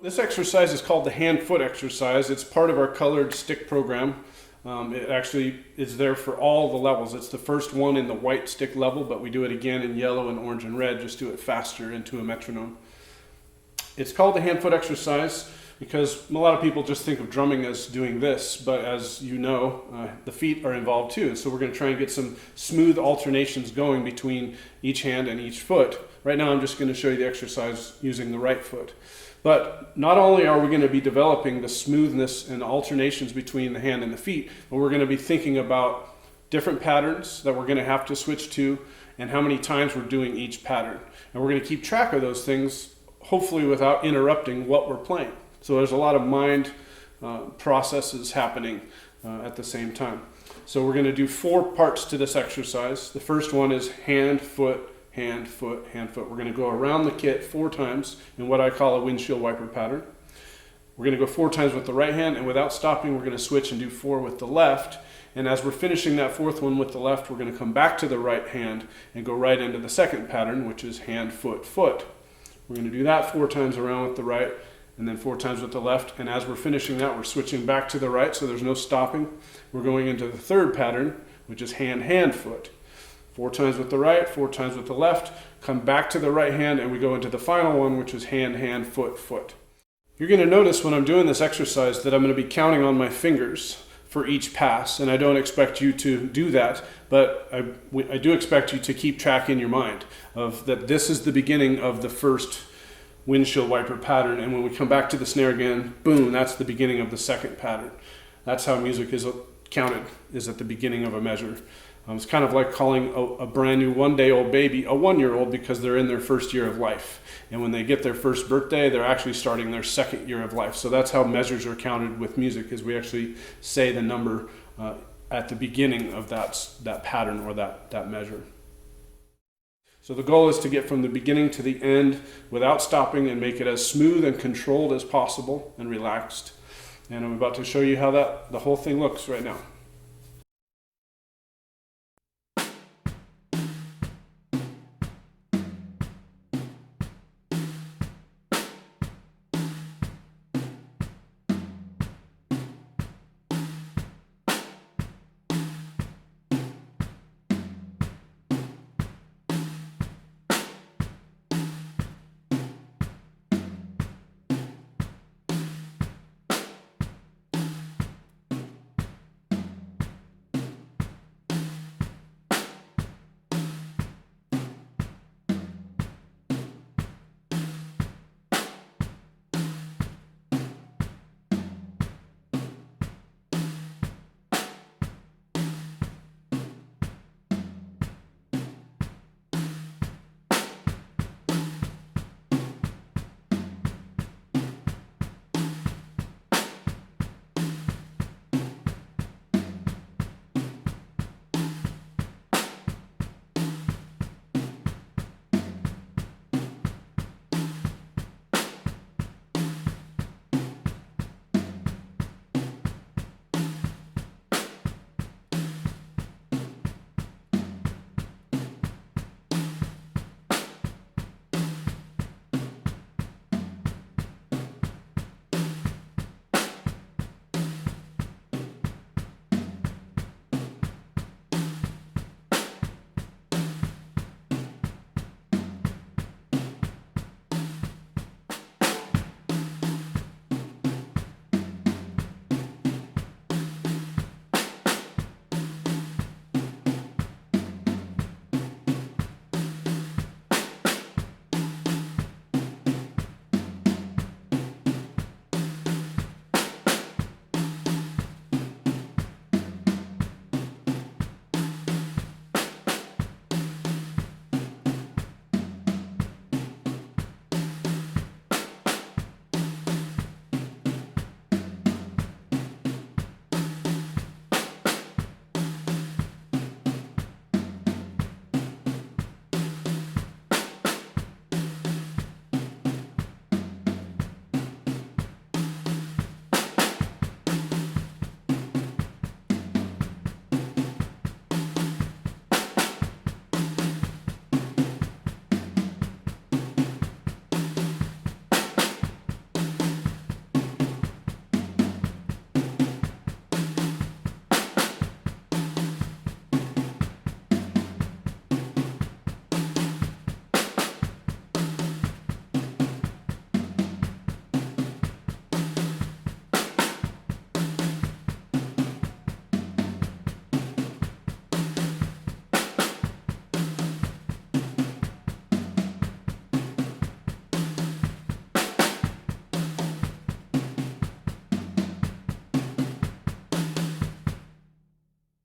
This exercise is called the hand-foot exercise. It's part of our colored stick program. It actually is there for all the levels. It's the first one in the white stick level, but we do it again in yellow and orange and red, just do it faster into a metronome. It's called the hand-foot exercise because a lot of people just think of drumming as doing this, but as you know, the feet are involved too. And so we're going to try and get some smooth alternations going between each hand and each foot. Right now I'm just going to show you the exercise using the right foot. But not only are we going to be developing the smoothness and alternations between the hand and the feet, but we're going to be thinking about different patterns that we're going to have to switch to and how many times we're doing each pattern. And we're going to keep track of those things, hopefully without interrupting what we're playing. So there's a lot of mind processes happening at the same time. So we're going to do 4 parts to this exercise. The first one is hand, foot, hand, foot, hand, foot. We're going to go around the kit 4 times in what I call a windshield wiper pattern. We're going to go 4 times with the right hand, and without stopping, we're going to switch and do 4 with the left. And as we're finishing that 4th one with the left, we're going to come back to the right hand and go right into the second pattern, which is hand, foot, foot. We're going to do that 4 times around with the right, and then 4 times with the left. And as we're finishing that, we're switching back to the right, so there's no stopping. We're going into the 3rd pattern, which is hand, hand, foot. 4 times with the right, 4 times with the left, come back to the right hand, and we go into the final one, which is hand, hand, foot, foot. You're going to notice when I'm doing this exercise that I'm going to be counting on my fingers for each pass, and I don't expect you to do that, but I do expect you to keep track in your mind of that this is the beginning of the first windshield wiper pattern, and when we come back to the snare again, boom, that's the beginning of the second pattern. That's how music is counted, is at the beginning of a measure. It's kind of like calling a brand new one-day-old baby a 1-year-old because they're in their first year of life. And when they get their first birthday, they're actually starting their 2nd year of life. So that's how measures are counted with music, is we actually say the number at the beginning of that pattern or that measure. So the goal is to get from the beginning to the end without stopping and make it as smooth and controlled as possible and relaxed. And I'm about to show you how the whole thing looks right now.